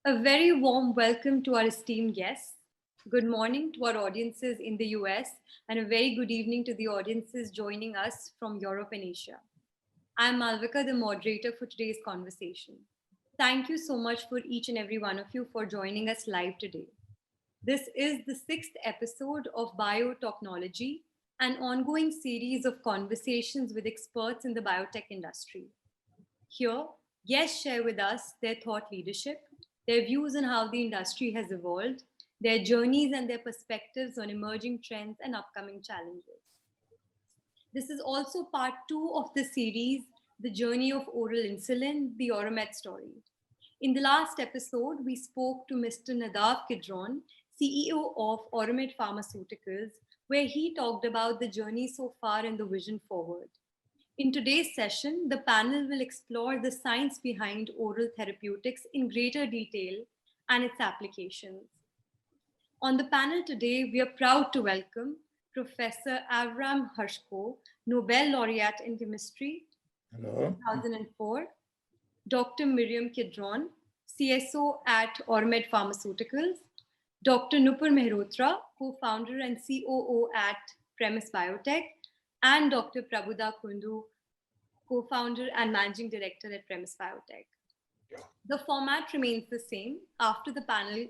A very warm welcome to our esteemed guests. Good morning to our audiences in the US, and a very good evening to the audiences joining us from Europe and Asia. I'm Malvika, the moderator for today's conversation. Thank you so much for each and every one of you for joining us live today. This is the 6th episode of Biotechnology, an ongoing series of conversations with experts in the biotech industry. Here, guests share with us their thought leadership, their views on how the industry has evolved, their journeys and their perspectives on emerging trends and upcoming challenges. This is also part 2 of the series, The Journey of Oral Insulin, the Oramed story. In the last episode, we spoke to Mr. Miriam Kidron, CEO of Oramed Pharmaceuticals, where he talked about the journey so far and the vision forward. In today's session, the panel will explore the science behind oral therapeutics in greater detail and its applications. On the panel today, we are proud to welcome Professor Avram Hershko, Nobel laureate in chemistry, Hello. 2004, Dr. Miriam Kidron, CSO at Oramed Pharmaceuticals, Dr. Nupur Mehrotra, co-founder and COO at Premise Biotech, and Dr. Prabhuda Kundu, co-founder and managing director at Premise Biotech. The format remains the same. After the panel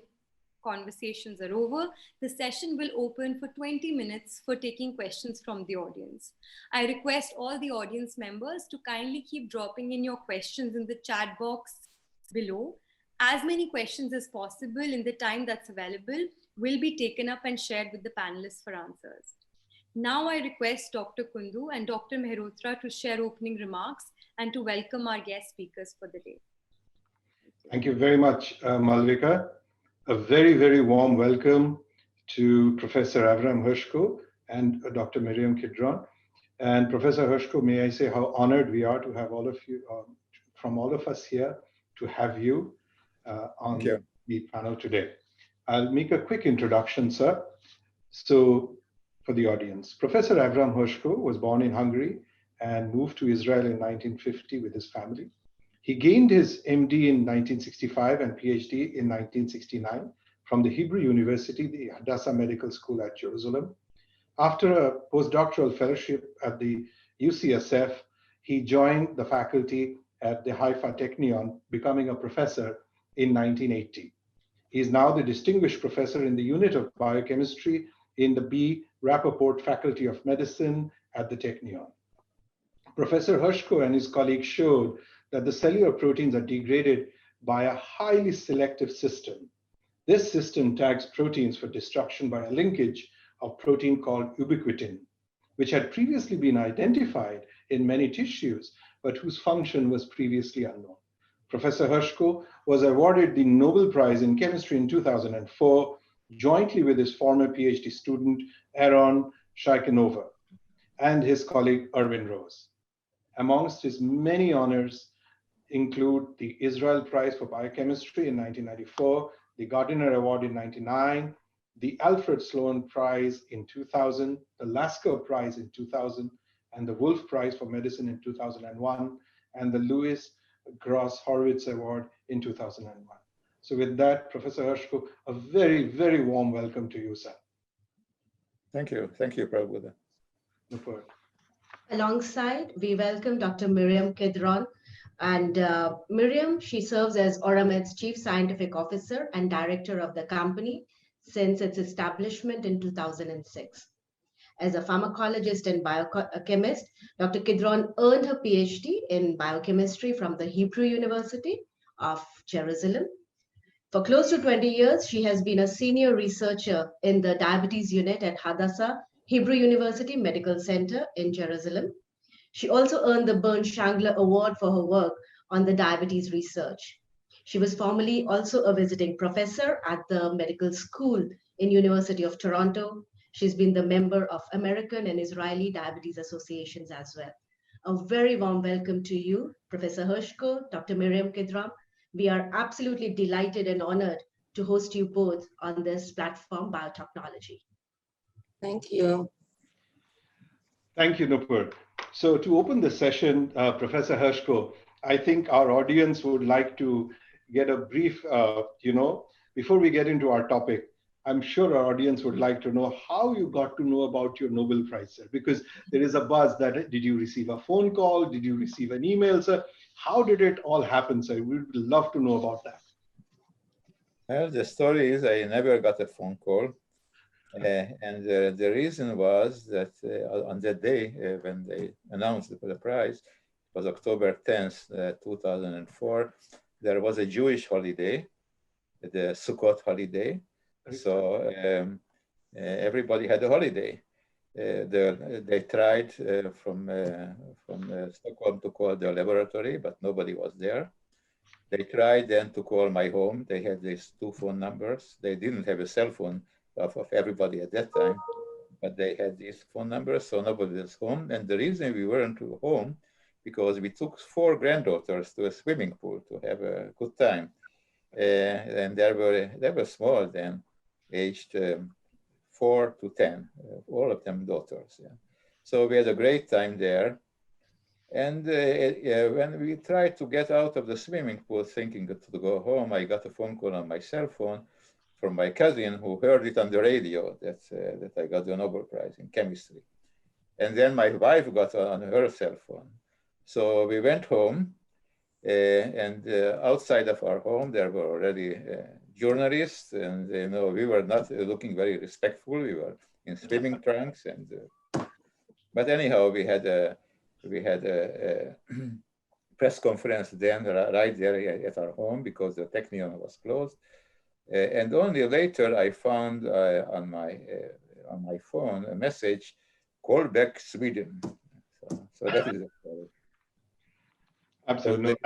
conversations are over, the session will open for 20 minutes for taking questions from the audience. I request all the audience members to kindly keep dropping in your questions in the chat box below. As many questions as possible in the time that's available will be taken up and shared with the panelists for answers. Now I request Dr. Kundu and Dr. Mehrotra to share opening remarks and to welcome our guest speakers for the day. Thank you very much, Malvika. A very, very warm welcome to Professor Avram Hershko and Dr. Miriam Kidron. And Professor Hershko, may I say how honored we are to have all of you, from all of us here, to have you on the panel today. I'll make a quick introduction, sir. So, for the audience, Professor Avram Hershko was born in Hungary and moved to Israel in 1950 with his family. He gained his MD in 1965 and PhD in 1969 from the Hebrew University, the Hadassah Medical School at Jerusalem. After a postdoctoral fellowship at the UCSF, he joined the faculty at the Haifa Technion, becoming a professor in 1980. He is now the distinguished professor in the unit of biochemistry in the B. Rappaport Faculty of Medicine at the Technion. Professor Hershko and his colleagues showed that the cellular proteins are degraded by a highly selective system. This system tags proteins for destruction by a linkage of protein called ubiquitin, which had previously been identified in many tissues, but whose function was previously unknown. Professor Hershko was awarded the Nobel Prize in Chemistry in 2004, jointly with his former PhD student, Aaron Shaikhanova, and his colleague, Erwin Rose. Amongst his many honors include the Israel Prize for Biochemistry in 1994, the Gardner Award in 1999, the Alfred Sloan Prize in 2000, the Lasker Prize in 2000, and the Wolf Prize for Medicine in 2001, and the Louis Gross Horowitz Award in 2001. So with that, Professor Hershko, a very, very warm welcome to you, sir. Thank you. Thank you, Prabhuda. No problem. Alongside, we welcome Dr. Miriam Kidron. And Miriam, she serves as Oramed's Chief Scientific Officer and Director of the company since its establishment in 2006. As a pharmacologist and biochemist, Dr. Kidron earned her PhD in biochemistry from the Hebrew University of Jerusalem. For close to 20 years, she has been a senior researcher in the diabetes unit at Hadassah Hebrew University Medical Center in Jerusalem. She also earned the Berndt-Schangler Award for her work on the diabetes research. She was formerly also a visiting professor at the medical school in University of Toronto. She's been the member of American and Israeli Diabetes Associations as well. A very warm welcome to you, Professor Hershko, Dr. Miriam Kidron. We are absolutely delighted and honored to host you both on this platform, Biotechnology. Thank you. Thank you, Nupur. So to open the session, Professor Hershko, I think our audience would like to get a brief, before we get into our topic, I'm sure our audience would like to know how you got to know about your Nobel Prize, sir, because there is a buzz that did you receive a phone call? Did you receive an email, sir? How did it all happen, sir? We would love to know about that. Well, the story is I never got a phone call. And the reason was that on that day when they announced the prize, it was October 10th, 2004, there was a Jewish holiday, the Sukkot holiday. So everybody had a holiday. They tried from Stockholm to call the laboratory, but nobody was there. They tried then to call my home. They had these 2 phone numbers. They didn't have a cell phone of everybody at that time, but they had these phone numbers, so nobody was home. And the reason we weren't home, because we took 4 granddaughters to a swimming pool to have a good time. And they were small then, aged 4 to 10, all of them daughters. Yeah. So we had a great time there. And when we tried to get out of the swimming pool thinking to go home, I got a phone call on my cell phone from my cousin who heard it on the radio that I got the Nobel Prize in chemistry. And then my wife got on her cell phone. So we went home, and outside of our home, there were already journalists, and we were not looking very respectful. We were in swimming trunks, and but anyhow, we had a press conference then right there at our home because the Technion was closed. And only later I found on my phone a message, "Call back Sweden." So that is the story. Absolutely. So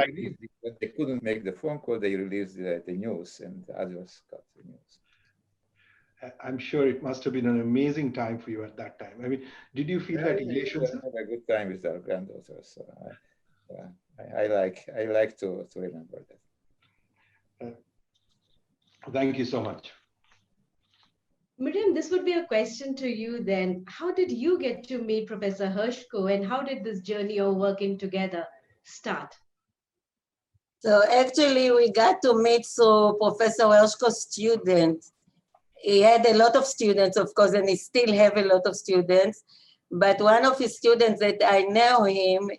when they couldn't make the phone call, they released the news, and others got the news. I'm sure it must have been an amazing time for you at that time. I mean, did you feel that elation? We had a good time with our granddaughters. So I like to remember that. Thank you so much. Miriam, this would be a question to you then. How did you get to meet Professor Hershko, and how did this journey of working together start? So actually, we got to meet Professor Hershko's student. He had a lot of students, of course, and he still have a lot of students. But one of his students that I know him,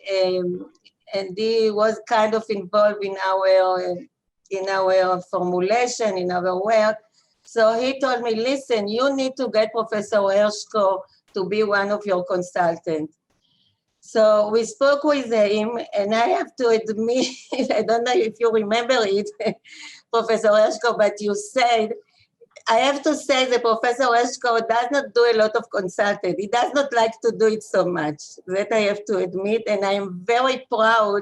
and he was kind of involved in our formulation, in our work. So he told me, listen, you need to get Professor Hershko to be one of your consultants. So we spoke with him, and I have to admit, I don't know if you remember it, Professor Hershko, but you said, I have to say that Professor Hershko does not do a lot of consulting. He does not like to do it so much. That I have to admit, and I am very proud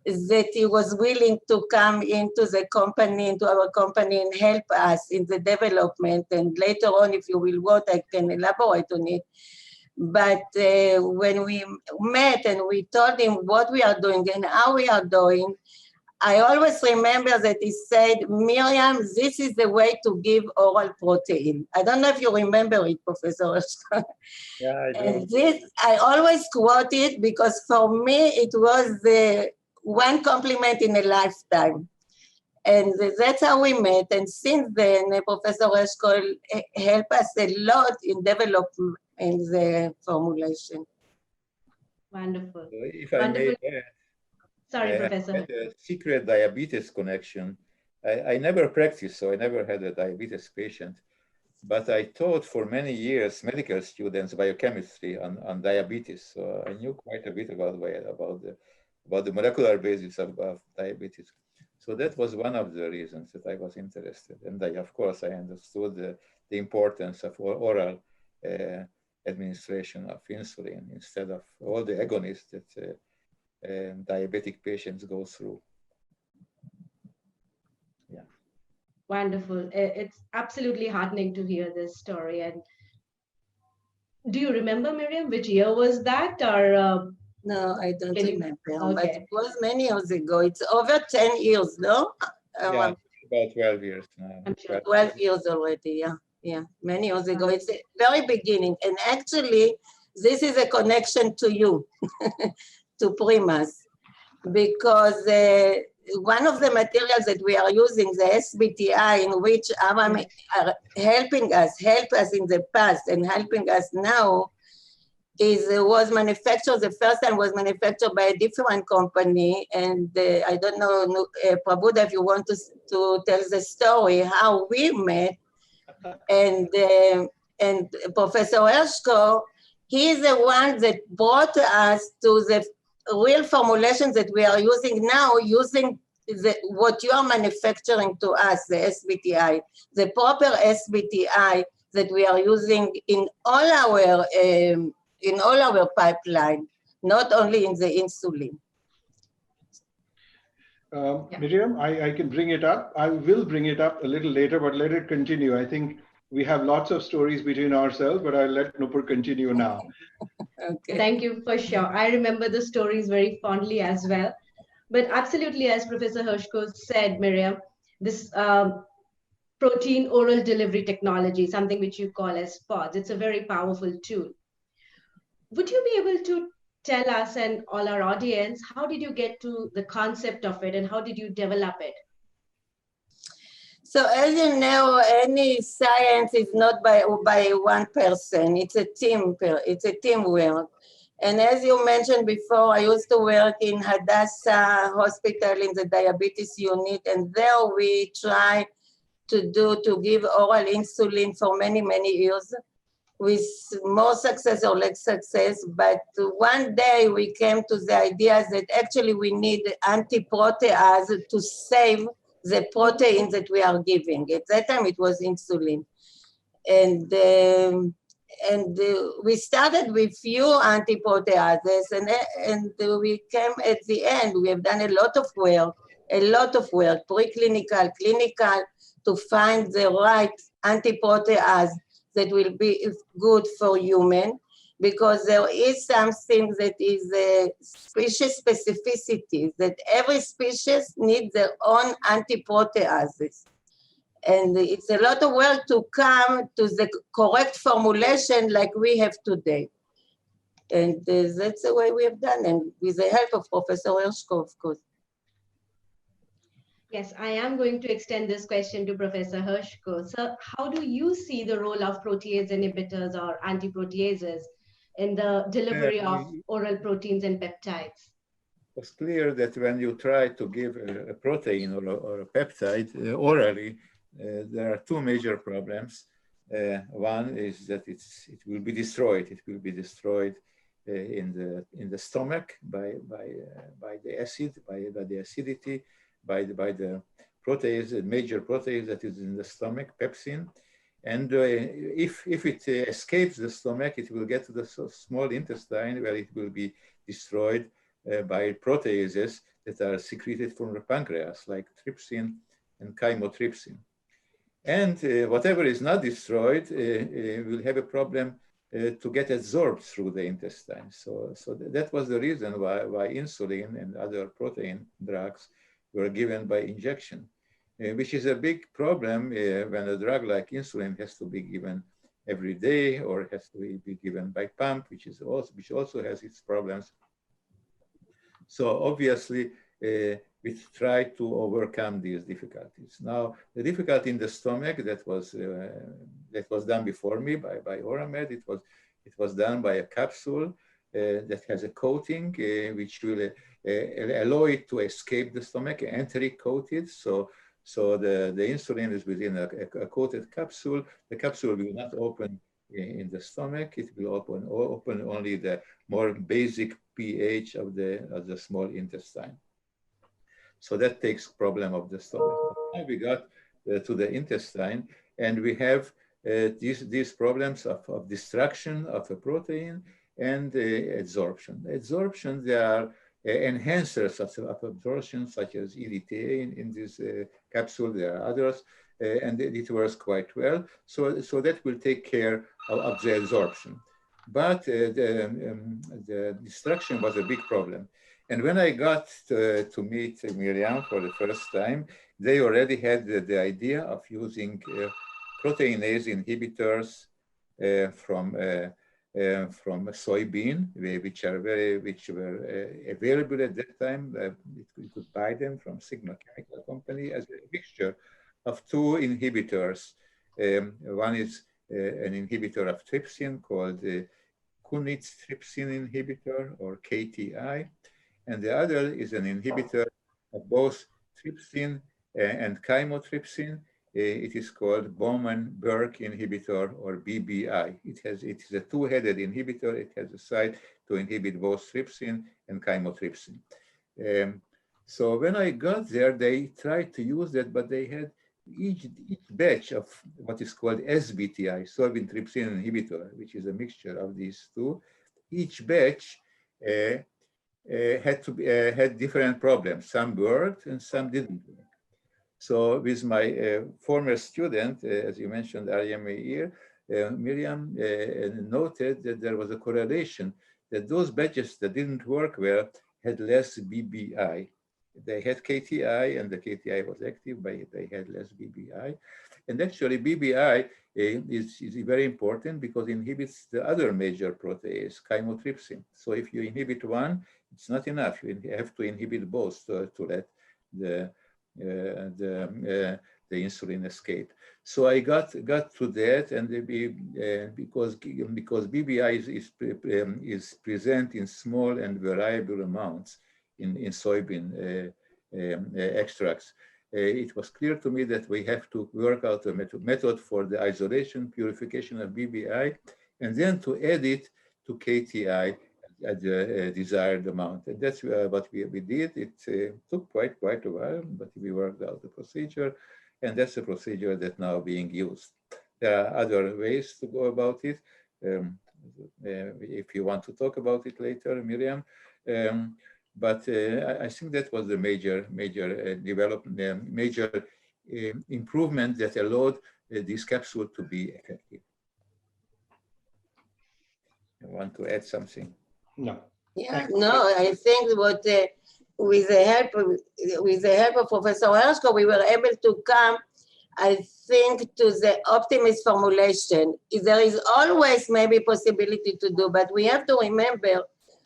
that he was willing to come into our company and help us in the development. And later on, if you will want, I can elaborate on it. But when we met and we told him what we are doing and how we are doing, I always remember that he said, Miriam, this is the way to give oral protein. I don't know if you remember it, Professor Hershko. Yeah, I do. And this, I always quote it because for me, it was the one compliment in a lifetime. And that's how we met. And since then, Professor Hershko helped us a lot in developing the formulation. Wonderful. So if I may add, Sorry, Professor. I had a secret diabetes connection. I never practiced, so I never had a diabetes patient. But I taught for many years medical students biochemistry on diabetes. So I knew quite a bit about the molecular basis of diabetes. So that was one of the reasons that I was interested. And of course, I understood the importance of oral administration of insulin instead of all the agonists that diabetic patients go through. Yeah. Wonderful. It's absolutely heartening to hear this story. And do you remember, Miriam, which year was that? Or no, I don't remember. Okay. But it was many years ago. It's over 10 years, no? Yeah, about 12 years now. I'm sure. 12 years already, yeah. Yeah, many years ago. It's the very beginning. And actually, this is a connection to you, to Primas, because one of the materials that we are using, the SBTI, in which Avram are help us in the past and helping us now, was manufactured, the first time was manufactured by a different company. And I don't know, Prabhuda, if you want to tell the story, how we met. And Professor Hershko, he's the one that brought us to the real formulations that we are using now, using what you are manufacturing to us, the SBTI, the proper SBTI that we are using in all our pipeline, not only in the insulin. Miriam, I can bring it up. I will bring it up a little later, but let it continue. I think we have lots of stories between ourselves, but I'll let Nupur continue now. Okay. Thank you, for sure. I remember the stories very fondly as well. But absolutely, as Professor Hershko said, Miriam, this protein oral delivery technology, something which you call as pods, it's a very powerful tool. Would you be able to tell us and all our audience, how did you get to the concept of it and how did you develop it? So as you know, any science is not by one person. It's a teamwork. And as you mentioned before, I used to work in Hadassah Hospital in the diabetes unit, and there we try to give oral insulin for many, many years with more success or less success. But one day we came to the idea that actually we need antiprotease to save the protein that we are giving. At that time, it was insulin. And we started with few antiproteases, and we came at the end. We have done a lot of work, preclinical, clinical, to find the right antiprotease that will be good for human, because there is something that is a species specificity, that every species needs their own antiproteases. And it's a lot of work to come to the correct formulation like we have today. And that's the way we have done, and with the help of Professor Hershko, of course. Yes, I am going to extend this question to Professor Hershko. So how do you see the role of protease inhibitors or antiproteases in the delivery of oral proteins and peptides? It's clear that when you try to give a protein or a peptide orally, there are two major problems. One is that it will be destroyed. It will be destroyed in the stomach by the acid, by the acidity, by the protease, the major protease that is in the stomach, pepsin. And if it escapes the stomach, it will get to the small intestine, where it will be destroyed by proteases that are secreted from the pancreas, like trypsin and chymotrypsin. And whatever is not destroyed will have a problem to get absorbed through the intestine. So that was the reason why insulin and other protein drugs were given by injection, which is a big problem when a drug like insulin has to be given every day or has to be given by pump, which also has its problems. So obviously, we try to overcome these difficulties. Now, the difficulty in the stomach that was done before me by Oramed, it was done by a capsule that has a coating which will allow it to escape the stomach, entry-coated. So the insulin is within a coated capsule. The capsule will not open in the stomach. It will open only the more basic pH of the small intestine. So that takes problem of the stomach. Now we got to the intestine, and we have these problems of destruction of a protein and absorption. Absorption, there are enhancers of absorption, such as EDTA in this capsule. There are others, and it works quite well. So that will take care of the absorption. But the destruction was a big problem. And when I got to meet Miriam for the first time, they already had the idea of using proteinase inhibitors from from soybean, which were available at that time. You could buy them from Sigma Chemical Company as a mixture of two inhibitors. One is an inhibitor of trypsin called Kunitz trypsin inhibitor, or KTI, and the other is an inhibitor of both trypsin and chymotrypsin. It is called Bowman-Burke inhibitor, or BBI. It is a two-headed inhibitor. It has a site to inhibit both trypsin and chymotrypsin. So when I got there, they tried to use that, but they had each batch of what is called SBTI, soybean trypsin inhibitor, which is a mixture of these two. Each batch had different problems. Some worked and some didn't work. So with my former student, as you mentioned, Arya Meir, Miriam noted that there was a correlation that those batches that didn't work well had less BBI. They had KTI and the KTI was active, but they had less BBI. And actually BBI is very important because it inhibits the other major protease, chymotrypsin. So if you inhibit one, it's not enough. You have to inhibit both to let the insulin escape. So I got to that, and because BBI is present in small and variable amounts in soybean extracts, it was clear to me that we have to work out a method for the isolation, purification of BBI, and then to add it to KTI at the desired amount. And that's what we did. It took quite a while, but we worked out the procedure, and that's the procedure that's now being used. There are other ways to go about it. If you want to talk about it later, Miriam. But I think that was the major development, major improvement that allowed this capsule to be effective. I want to add something. No. Yeah, no, I think what with the help of Professor Hershko, we were able to come, I think, to the optimist formulation. There is always maybe possibility to do, but we have to remember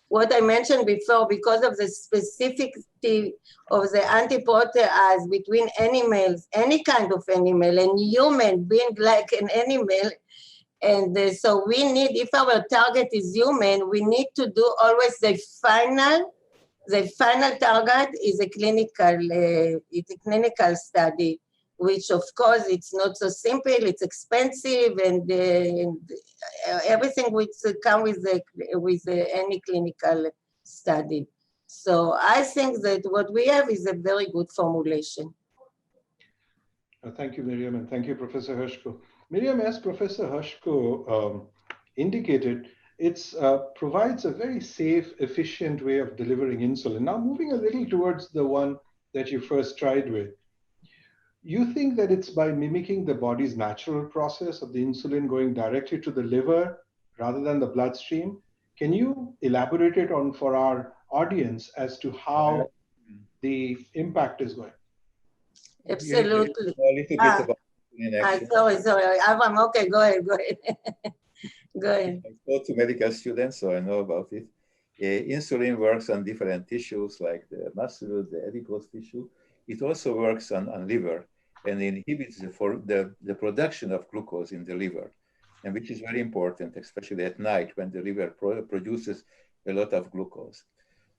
what I mentioned before, because of the specificity of the antiprotease between animals, any kind of animal, and human being like an animal. And so we need, if our target is human, we need to do always the final target is a clinical study, which of course it's not so simple, it's expensive, and everything which comes with any clinical study. So I think that what we have is a very good formulation. Thank you, Miriam, and thank you, Professor Hershko. Miriam, as Professor Hershko indicated, it provides a very safe, efficient way of delivering insulin. Now, moving a little towards the one that you first tried with, you think that it's by mimicking the body's natural process of the insulin going directly to the liver rather than the bloodstream? Can you elaborate it on for our audience as to how the impact is going? Absolutely. A little bit about sorry. Avram, okay, go ahead. Go ahead. I spoke to medical students, so I know about it. Insulin works on different tissues like the muscle, the adipose tissue. It also works on liver and inhibits the production of glucose in the liver, and which is very important, especially at night when the liver produces a lot of glucose.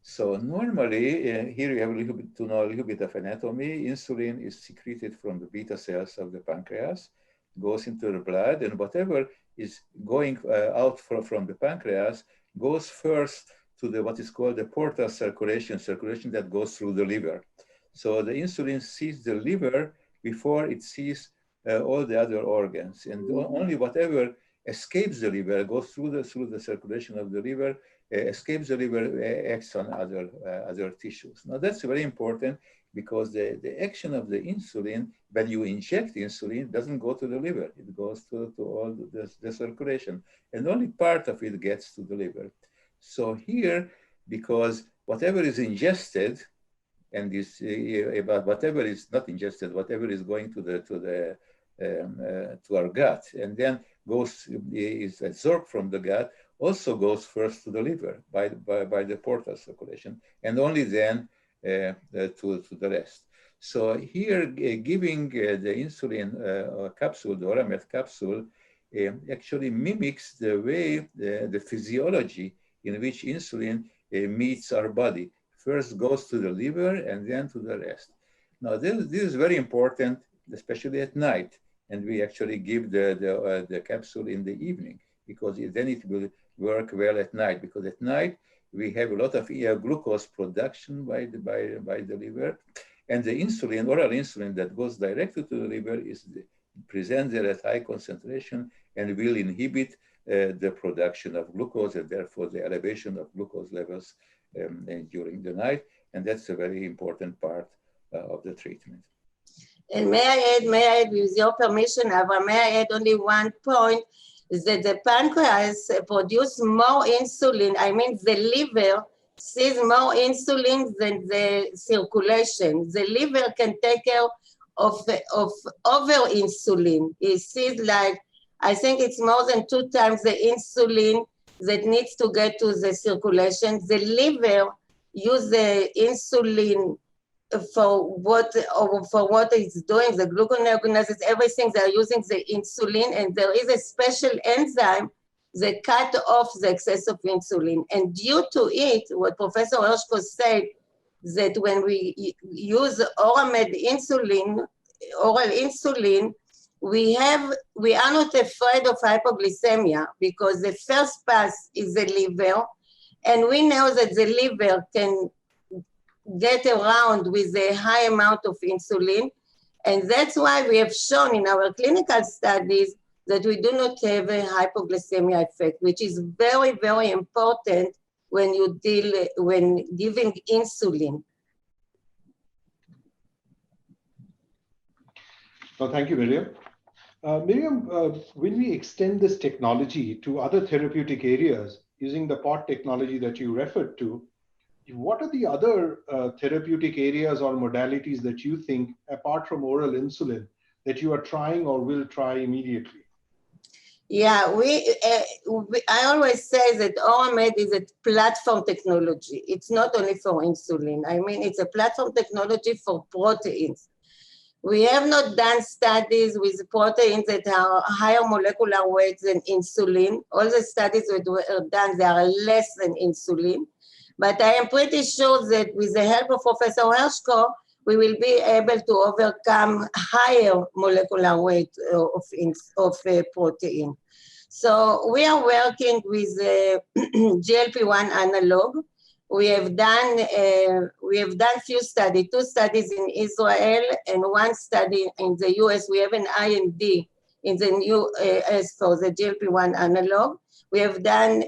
So normally, here you have to know a little bit of anatomy. Insulin is secreted from the beta cells of the pancreas, goes into the blood, and whatever is going out from the pancreas goes first to what is called the portal circulation that goes through the liver. So the insulin sees the liver before it sees all the other organs, and only whatever escapes the liver goes through the circulation of the liver, escapes the liver, acts on other tissues. Now that's very important because the action of the insulin, when you inject insulin, doesn't go to the liver. It goes to all the circulation, and only part of it gets to the liver. So here, because whatever is ingested, and whatever is not ingested, whatever is going to our gut, and then is absorbed from the gut, also goes first to the liver by the portal circulation, and only then to the rest. So here, giving the insulin capsule, the Oramed capsule, actually mimics the way the physiology in which insulin meets our body. First goes to the liver and then to the rest. Now, this is very important, especially at night. And we actually give the capsule in the evening, because then it will work well at night. Because at night, we have a lot of glucose production by the liver. And the insulin, oral insulin that goes directly to the liver is presented at high concentration and will inhibit the production of glucose, and therefore the elevation of glucose levels during the night. And that's a very important part of the treatment. And may I add, with your permission, Avram, may I add only one point, is that the pancreas produces more insulin. I mean, the liver sees more insulin than the circulation. The liver can take care of over insulin. It sees like, I think it's more than 2 times the insulin that needs to get to the circulation. The liver uses the insulin for what it's doing, the gluconeogenesis, everything. They're using the insulin, and there is a special enzyme that cut off the excess of insulin. And due to it, what Professor Hershko said, that when we use Oramed insulin, oral insulin, we are not afraid of hypoglycemia, because the first pass is the liver, and we know that the liver can get around with a high amount of insulin. And that's why we have shown in our clinical studies that we do not have a hypoglycemia effect, which is very, very important when when giving insulin. Well, thank you, Miriam. Miriam, when we extend this technology to other therapeutic areas using the POT technology that you referred to, what are the other therapeutic areas or modalities that you think, apart from oral insulin, that you are trying or will try immediately? Yeah, I always say that Oramed is a platform technology. It's not only for insulin. I mean, it's a platform technology for proteins. We have not done studies with proteins that are higher molecular weight than insulin. All the studies that were done, they are less than insulin. But I am pretty sure that with the help of Professor Hershko, we will be able to overcome higher molecular weight of protein. So we are working with GLP-1 analog. We have done few studies, 2 studies in Israel and 1 study in the US. We have an IND in the US for the GLP-1 analog. We have done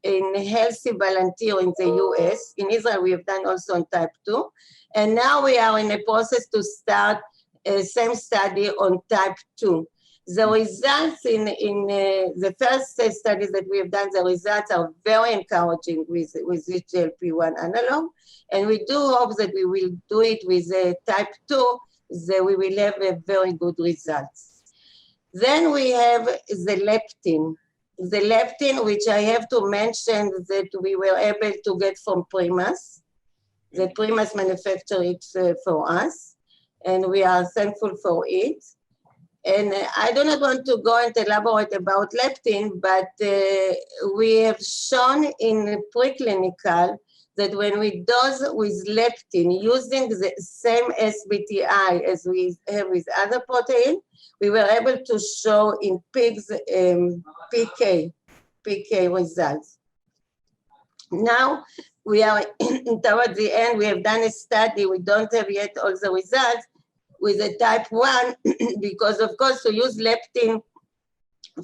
in healthy volunteer in the US. In Israel, we have done also on type 2. And now we are in a process to start same study on type 2. The results in the first studies that we have done, the results are very encouraging with this GLP-1 analog. And we do hope that we will do it with type 2, that we will have a very good results. Then we have the leptin. The leptin, which I have to mention that we were able to get from Primas. The Primas manufactured it for us, and we are thankful for it. And I do not want to go and elaborate about leptin, but we have shown in preclinical that when we dose with leptin using the same SBTI as we have with other protein, we were able to show in pigs PK results. Now we are towards the end. We have done a study. We don't have yet all the results with the type 1 because, of course, to use leptin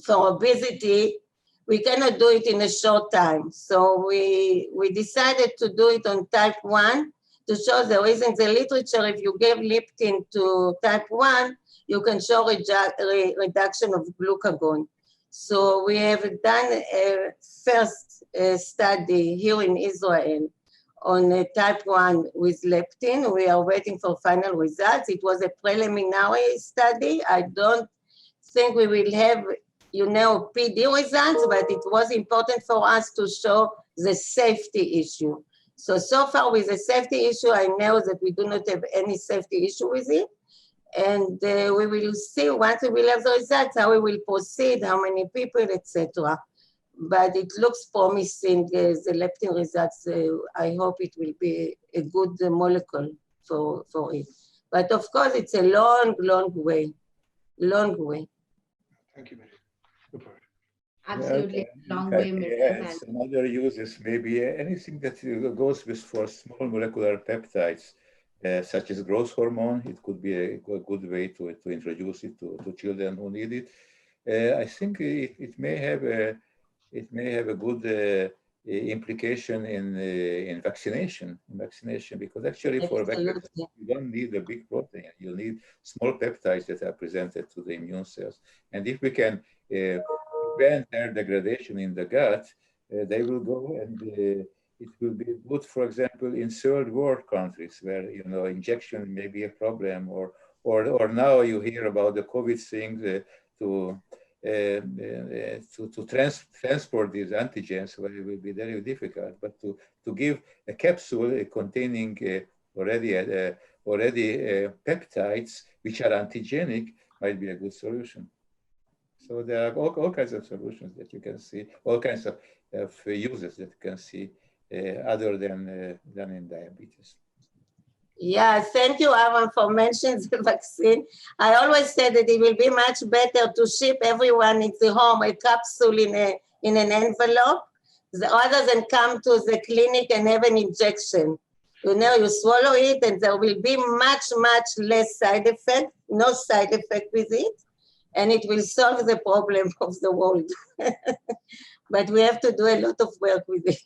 for obesity, we cannot do it in a short time. So we decided to do it on type 1 to show there is in the literature, if you give leptin to type 1, you can show reduction of glucagon. So we have done a first study here in Israel on type 1 with leptin. We are waiting for final results. It was a preliminary study. I don't think we will have PD results, but it was important for us to show the safety issue. So far with the safety issue, I know that we do not have any safety issue with it. And we will see once we will have the results, how we will proceed, how many people, etc. But it looks promising, the leptin results. I hope it will be a good molecule for it. But of course, it's a long, long way. Long way. Thank you, Miriam. Go for it. Absolutely, long way, Miriam. Yes, another uses maybe anything that goes with for small molecular peptides, such as growth hormone. It could be a good way to introduce it to children who need it. I think it may have a good implication in vaccination, because actually for vaccine you don't need a big protein. You need small peptides that are presented to the immune cells, and if we can prevent their degradation in the gut, they will go, and it will be good, for example, in third world countries where injection may be a problem, or now you hear about the COVID thing to transport these antigens, where it will be very difficult. But to give a capsule containing already peptides which are antigenic might be a good solution. So there are all kinds of solutions that you can see, all kinds of uses that you can see other than in diabetes. Yeah, thank you, Avram, for mentioning the vaccine. I always said that it will be much better to ship everyone into home a capsule in an envelope, rather than come to the clinic and have an injection. You swallow it and there will be much, much less side effect, no side effect with it, and it will solve the problem of the world. But we have to do a lot of work with it.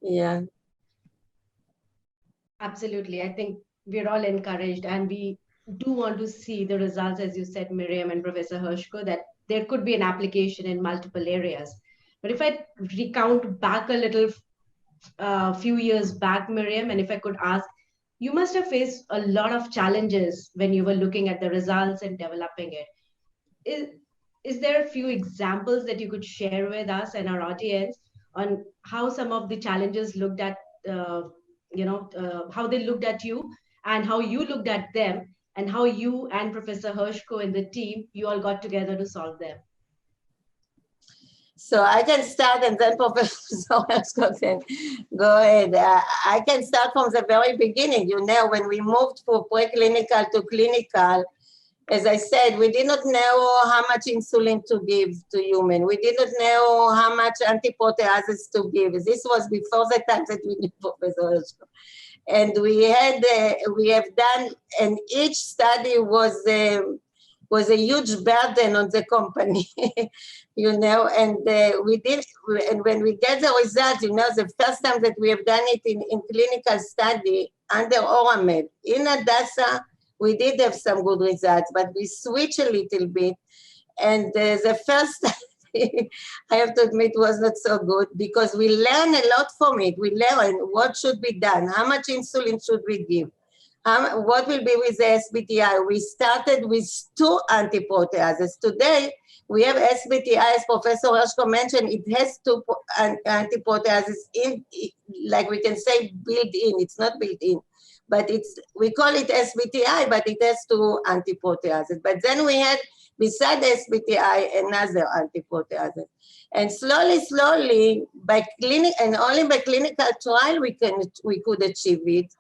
Yeah. Absolutely. I think we're all encouraged, and we do want to see the results, as you said, Miriam and Professor Hershko, that there could be an application in multiple areas. But if I recount back a little, few years back, Miriam, and if I could ask, you must have faced a lot of challenges when you were looking at the results and developing it. Is there a few examples that you could share with us and our audience on how some of the challenges looked at, how they looked at you and how you looked at them, and how you and Professor Hershko and the team, you all got together to solve them? So I can start, and then Professor Hershko can go ahead. I can start from the very beginning. When we moved from preclinical to clinical, as I said, we did not know how much insulin to give to human. We did not know how much antiproteases to give. This was before the time that we knew Professor Hershko. And we have done, and each study was a huge burden on the company, and we did, and when we get the results, the first time that we have done it in clinical study under Oramed in Hadassah, we did have some good results, but we switched a little bit. And the first I have to admit was not so good, because we learn a lot from it. We learn what should be done, how much insulin should we give, what will be with the SBTI. We started with 2 antiproteases. Today, we have SBTI, as Professor Hershko mentioned, it has 2 antiproteases in, like we can say, built in. It's not built in, but we call it SBTI, but it has 2 antiproteases. But then we had, beside SBTI, another antiproteases. And slowly, by clinic, and only by clinical trial, we could achieve it.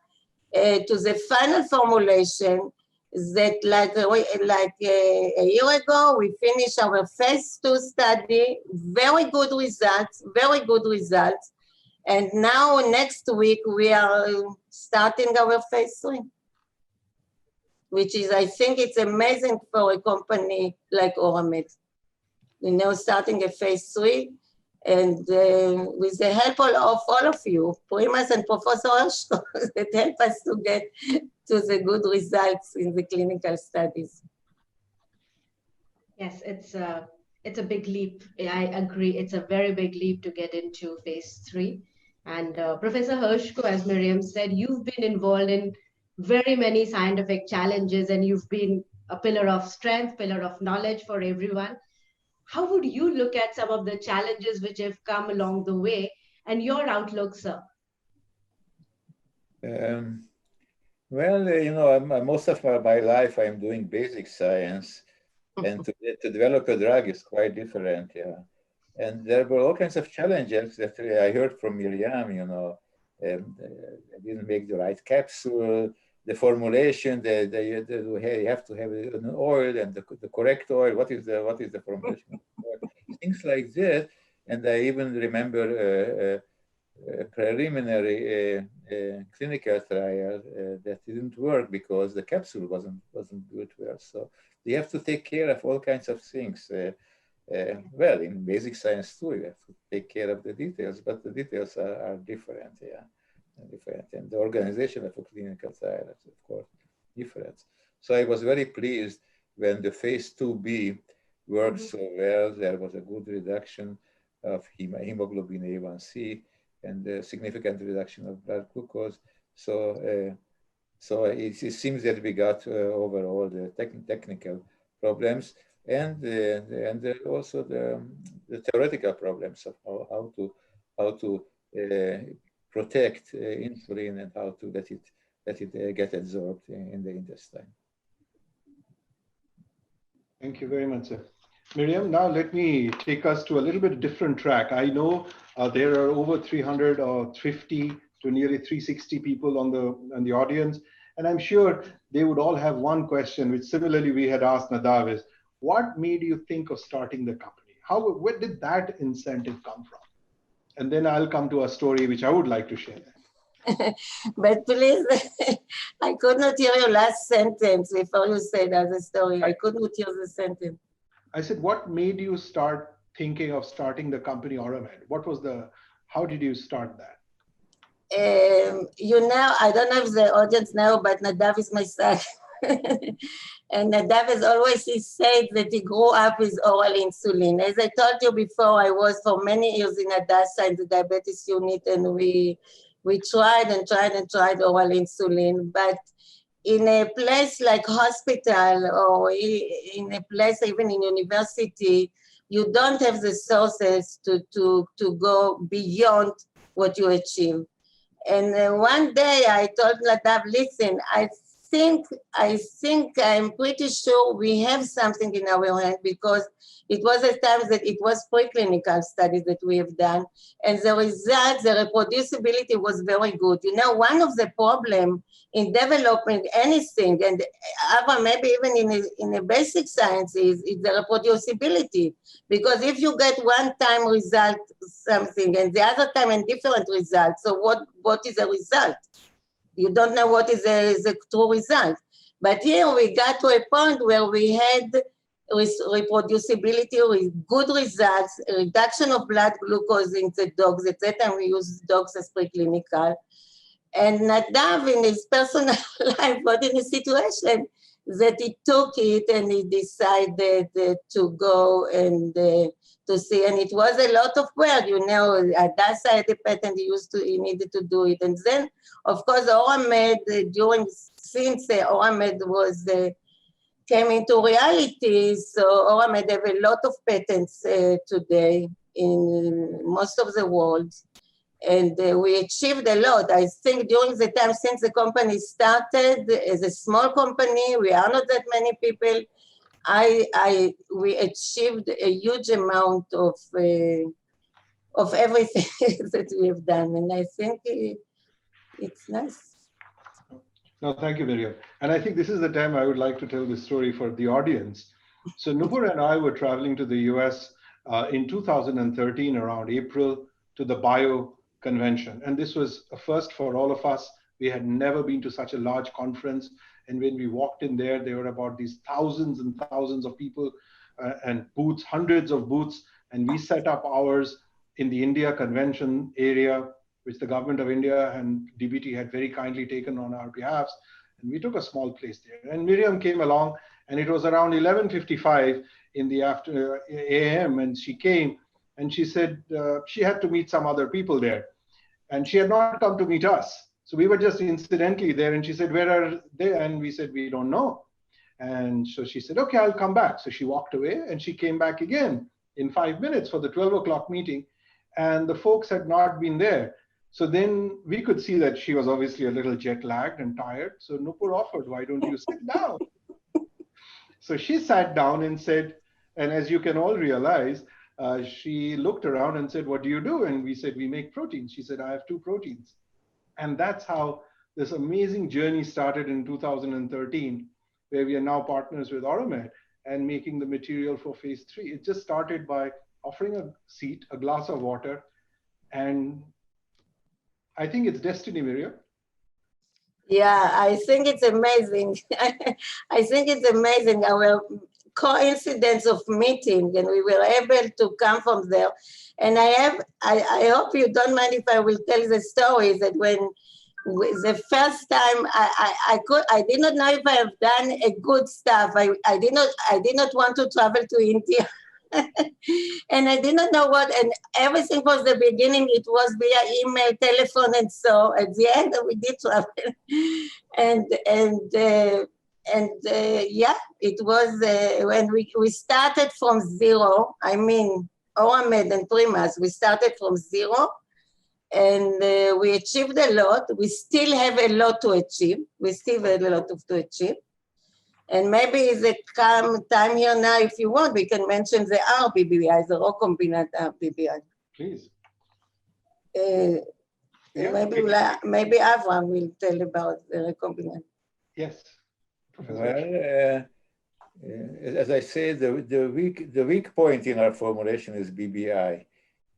To the final formulation that like a year ago, we finished our phase 2 study, very good results. And now next week, we are starting our phase 3, which is, I think it's amazing for a company like Oramed. Starting a phase 3. And with the help of all of you, Primas and Professor Hershko, that help us to get to the good results in the clinical studies. Yes, it's a big leap. I agree. It's a very big leap to get into phase 3. And Professor Hershko, as Miriam said, you've been involved in very many scientific challenges, and you've been a pillar of strength, pillar of knowledge for everyone. How would you look at some of the challenges which have come along the way and your outlook, sir? Well, most of my life I'm doing basic science, and to develop a drug is quite different, yeah. And there were all kinds of challenges that I heard from Miriam, I didn't make the right capsule, the formulation, you have to have an oil and the correct oil. What is the formulation? Things like that. And I even remember a preliminary clinical trial that didn't work because the capsule wasn't built well. So you have to take care of all kinds of things. Well, in basic science too, you have to take care of the details, but the details are different, yeah, different. And the organization of a clinical trial is, of course, different. So I was very pleased when the phase 2B worked so well. There was a good reduction of hemoglobin A1c and a significant reduction of blood glucose. So it seems that we got over all the technical problems and also the theoretical problems of how to protect insulin and how to let it get absorbed in the intestine. Thank you very much, sir. Miriam, now let me take us to a little bit different track. I know there are over 350 to nearly 360 people on the audience, and I'm sure they would all have one question, which similarly we had asked Nadav, is what made you think of starting the company? Where did that incentive come from? And then I'll come to a story which I would like to share. But please, I could not hear your last sentence before you said as a story. I could not hear the sentence. I said, what made you start thinking of starting the company Oramed? How did you start that? I don't know if the audience know, but Nadav is my son. And Nadav has always said that he grew up with oral insulin. As I told you before, I was for many years in Hadassah in the diabetes unit, and we tried oral insulin, but in a place like hospital or in a place even in university, you don't have the sources to go beyond what you achieve. And one day I told Nadav, listen, I'm pretty sure we have something in our hand, because it was at times that it was preclinical studies that we have done, and the results, the reproducibility was very good. One of the problems in developing anything, and maybe even in a basic science, is the reproducibility. Because if you get one time result something and the other time a different result, so what is the result? You don't know what is the true result. But here we got to a point where we had reproducibility with good results, a reduction of blood glucose in the dogs. At that time we used dogs as preclinical. And Nadav in his personal life got in a situation that he took it and he decided to go and to see. And it was a lot of work, Hadassah had a patent, he needed to do it. And then, of course, Oramed, since Oramed came into reality, so Oramed have a lot of patents today in most of the world. And we achieved a lot. I think during the time since the company started as a small company, we are not that many people. We achieved a huge amount of everything that we have done, and I think it's nice. No, thank you, Miriam. And I think this is the time I would like to tell this story for the audience. So Nupur and I were traveling to the US in 2013 around April to the Bio Convention. And this was a first for all of us. We had never been to such a large conference. And when we walked in there were about these thousands and thousands of people and booths, hundreds of booths. And we set up ours in the India convention area, which the government of India and DBT had very kindly taken on our behalf. And we took a small place there. And Miriam came along, and it was around 11:55 in the a.m. And she came and she said she had to meet some other people there. And she had not come to meet us. So we were just incidentally there. And she said, where are they? And we said, we don't know. And so she said, okay, I'll come back. So she walked away and she came back again in 5 minutes for the 12 o'clock meeting. And the folks had not been there. So then we could see that she was obviously a little jet lagged and tired. So Nupur offered, why don't you sit down? So she sat down and said, and as you can all realize, she looked around and said, what do you do? And we said, we make proteins. She said, I have 2 proteins. And that's how this amazing journey started in 2013, where we are now partners with Oramed and making the material for phase 3. It just started by offering a seat, a glass of water, and I think it's destiny, Miriam. Yeah, I think it's amazing. I think it's amazing our coincidence of meeting, and we were able to come from there. And I hope you don't mind if I will tell the story that when the first time I did not know if I have done a good stuff. I did not want to travel to India. And I did not know what, and everything was the beginning. It was via email, telephone, and so at the end we did travel, yeah, it was when we started from zero. I mean, Oramed and Primas, we started from zero, and we achieved a lot. We still have a lot to achieve. We still have a lot to achieve. And maybe it's a time here now, if you want, we can mention the RBBI, the recombinant RBBI. Please. Maybe Avram will tell about the recombinant. Yes. Well, as I said, the weak point in our formulation is BBI,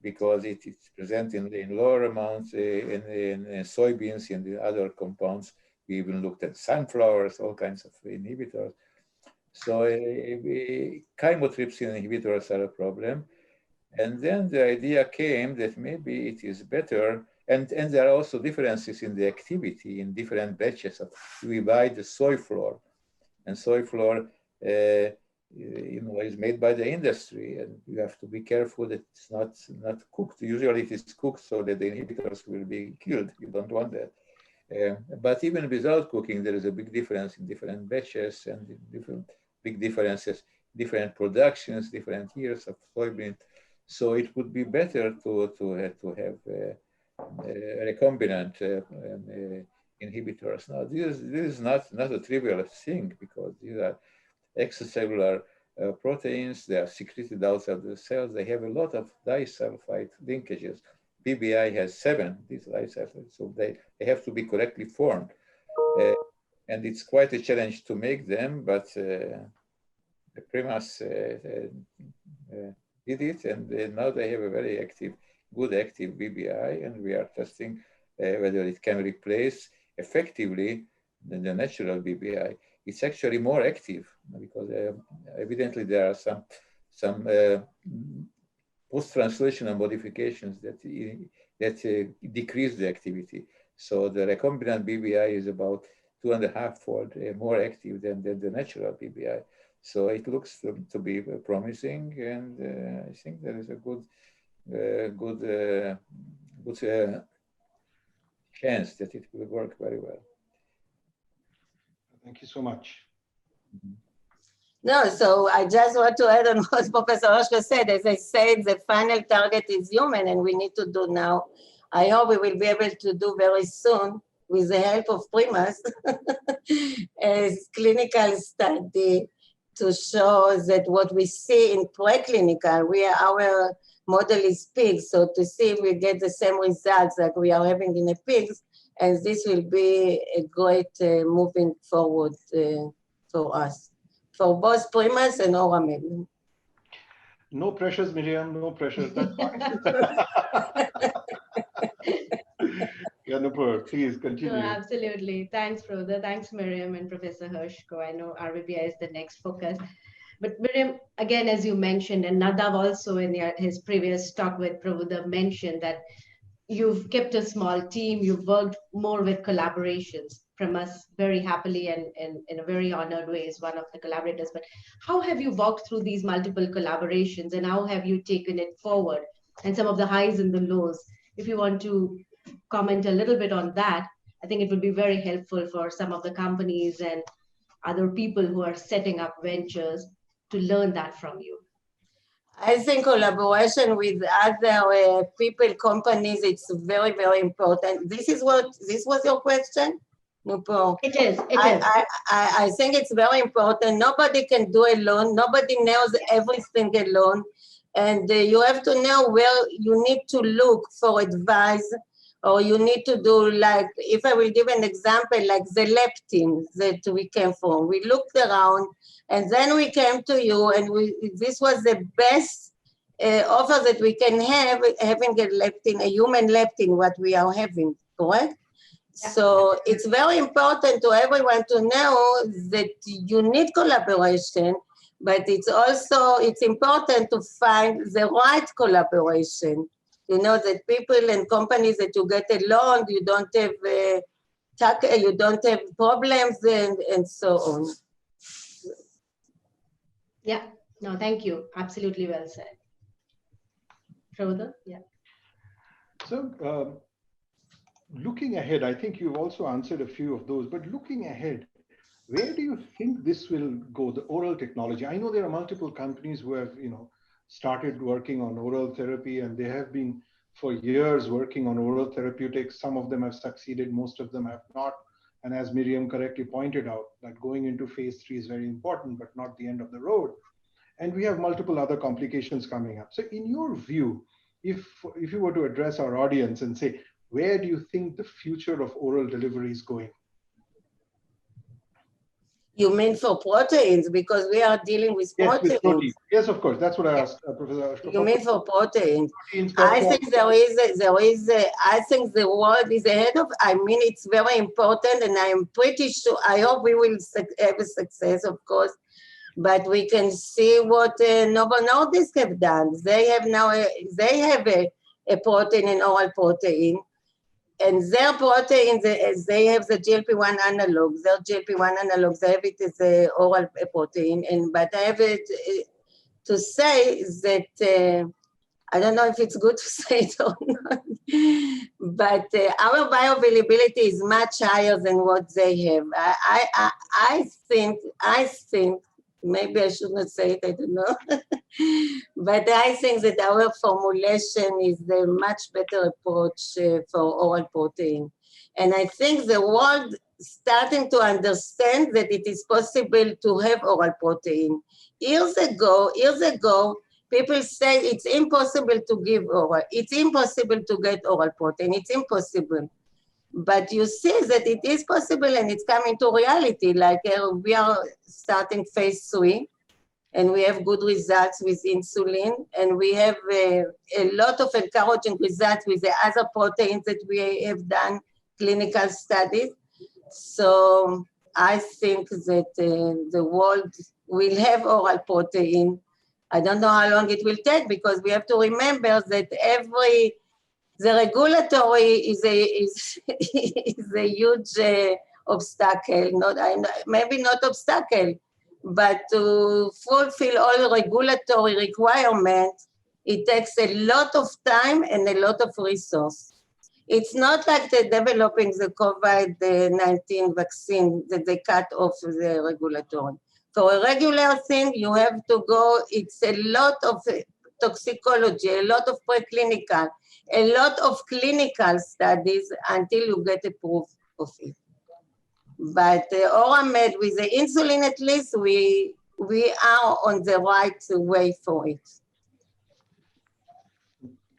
because it's present in lower amounts in soybeans and the other compounds. We even looked at sunflowers, all kinds of inhibitors. So chymotrypsin inhibitors are a problem. And then the idea came that maybe it is better, and there are also differences in the activity in different batches. We buy the soy flour, and soy flour is made by the industry, and you have to be careful that it's not cooked. Usually it is cooked so that the inhibitors will be killed. You don't want that. But even without cooking, there is a big difference in different batches and big differences, different productions, different years of soybean. So it would be better to have recombinant inhibitors. Now, this is not a trivial thing, because these are extracellular proteins. They are secreted outside the cells. They have a lot of disulfide linkages. BBI has 7, these disulfides, so they have to be correctly formed. And it's quite a challenge to make them, but the Primas did it, and now they have a very good active BBI, and we are testing whether it can replace effectively the natural BBI. It's actually more active, because evidently there are some post-translational modifications that decrease the activity. So the recombinant BBI is about 2.5-fold more active than the natural BBI. So it looks to be promising, and I think there is a good chance that it will work very well. Thank you so much. Mm-hmm. No, so I just want to add on what Professor Hoshko said. As I said, the final target is human, and we need to do now. I hope we will be able to do very soon, with the help of Primas, a clinical study to show that what we see in preclinical, our model is pigs, so to see if we get the same results that we are having in the pigs, and this will be a great moving forward for us. For both Primas and Oramed. No pressures, Miriam, no pressures. That's fine. Yeah, Nupur, please continue. No, absolutely. Thanks, Froda. Thanks, Miriam and Professor Hershko. I know RBBI is the next focus. But Miriam, again, as you mentioned, and Nadav also in his previous talk with Prabhuda mentioned that you've kept a small team, you've worked more with collaborations. From us very happily and in a very honored way is one of the collaborators. But how have you walked through these multiple collaborations, and how have you taken it forward, and some of the highs and the lows? If you want to comment a little bit on that, I think it would be very helpful for some of the companies and other people who are setting up ventures to learn that from you? I think collaboration with other people, companies, it's very, very important. This was your question? No, It is. I think it's very important. Nobody can do alone. Nobody knows everything alone. And you have to know where you need to look for advice, or you need to do, like, if I will give an example, like the leptin that we came from. We looked around, and then we came to you, and this was the best offer that we can have, having a leptin, a human leptin, what we are having, correct? So it's very important to everyone to know that you need collaboration, but it's important to find the right collaboration. You know, that people and companies that you get along, you don't have problems and so on. Yeah, no, thank you. Absolutely well said. Further, yeah. So looking ahead, I think you've also answered a few of those, but looking ahead, where do you think this will go, the oral technology? I know there are multiple companies who have, started working on oral therapy, and they have been for years working on oral therapeutics. Some of them have succeeded, most of them have not. And as Miriam correctly pointed out, that going into phase 3 is very important, but not the end of the road. And we have multiple other complications coming up. So in your view, if you were to address our audience and say, where do you think the future of oral delivery is going? You mean for proteins, because we are dealing with proteins. Yes, with proteins. Yes, of course. That's what I asked, Professor Hershko. You mean for proteins? Proteins, I think I think the world is ahead of. I mean, it's very important, and I am pretty sure. I hope we will have a success, of course. But we can see what Novo Nordisk have done. They have now they have a protein, an oral protein. And their protein, they have the GLP-1 analogs. Their GLP-1 analogs, they have it as an oral protein. But I have it to say that, I don't know if it's good to say it or not, but our bioavailability is much higher than what they have. I think, maybe I should not say it, I don't know. But I think that our formulation is the much better approach for oral protein. And I think the world starting to understand that it is possible to have oral protein. Years ago, people say it's impossible to give oral. It's impossible to get oral protein. It's impossible. But you see that it is possible, and it's coming to reality. Like we are starting phase 3, and we have good results with insulin, and we have a lot of encouraging results with the other proteins that we have done clinical studies. So I think that the world will have oral protein. I don't know how long it will take, because we have to remember that the regulatory is a huge obstacle. Maybe not obstacle, but to fulfill all regulatory requirements, it takes a lot of time and a lot of resource. It's not like they're developing the COVID-19 vaccine that they cut off the regulatory. For a regular thing, you have to go, it's a lot of toxicology, a lot of preclinical, a lot of clinical studies until you get a proof of it. But Oramed, with the insulin at least, we are on the right way for it.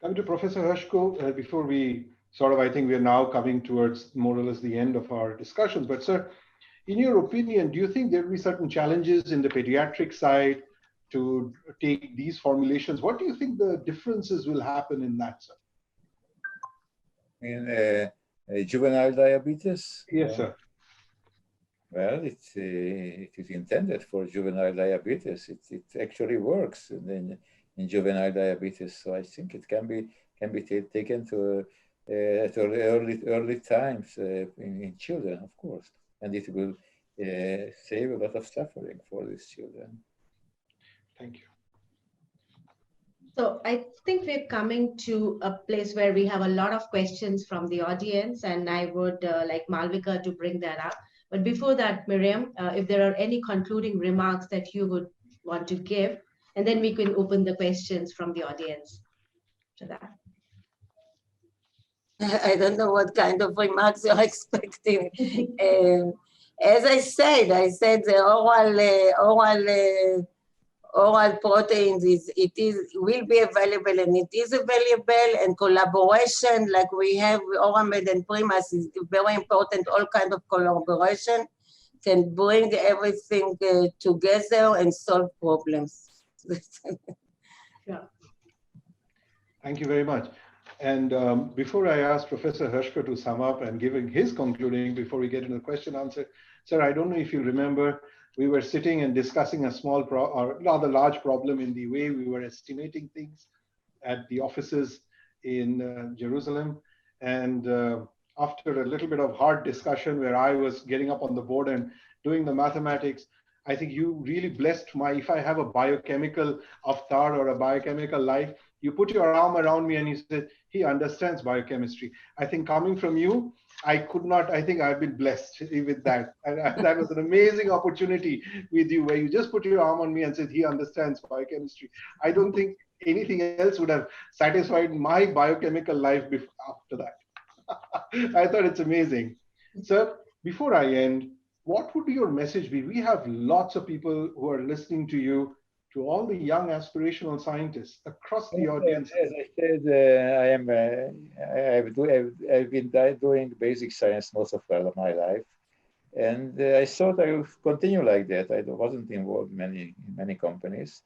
Coming to Professor Hershko, before we I think we are now coming towards more or less the end of our discussions. But sir, in your opinion, do you think there will be certain challenges in the pediatric side to take these formulations? What do you think the differences will happen in that, sir? In juvenile diabetes? Yes, sir. Well, it is intended for juvenile diabetes. It actually works in juvenile diabetes. So I think it can be taken to at early times in children, of course, and it will save a lot of suffering for these children. Thank you. So I think we're coming to a place where we have a lot of questions from the audience, and I would like Malvika to bring that up. But before that, Miriam, if there are any concluding remarks that you would want to give, and then we can open the questions from the audience to that. I don't know what kind of remarks you're expecting. As I said the oral proteins will be available, and it is available, and collaboration like we have Oramed and Primas is very important. All kind of collaboration can bring everything together and solve problems. Yeah. Thank you very much. And before I ask Professor Hershko to sum up and giving his concluding before we get into the question answer, sir, I don't know if you remember, we were sitting and discussing a small or rather large problem in the way we were estimating things at the offices in Jerusalem. And after a little bit of hard discussion where I was getting up on the board and doing the mathematics, I think you really blessed if I have a biochemical avatar or a biochemical life, you put your arm around me and you said, he understands biochemistry. I think coming from you, I think I've been blessed with that. And that was an amazing opportunity with you where you just put your arm on me and said, he understands biochemistry. I don't think anything else would have satisfied my biochemical life after that. I thought it's amazing. Sir, before I end, what would your message be? We have lots of people who are listening to you, to all the young aspirational scientists across the audience. As I said, I've been doing basic science most of my life, and I thought I would continue like that. I wasn't involved in many companies,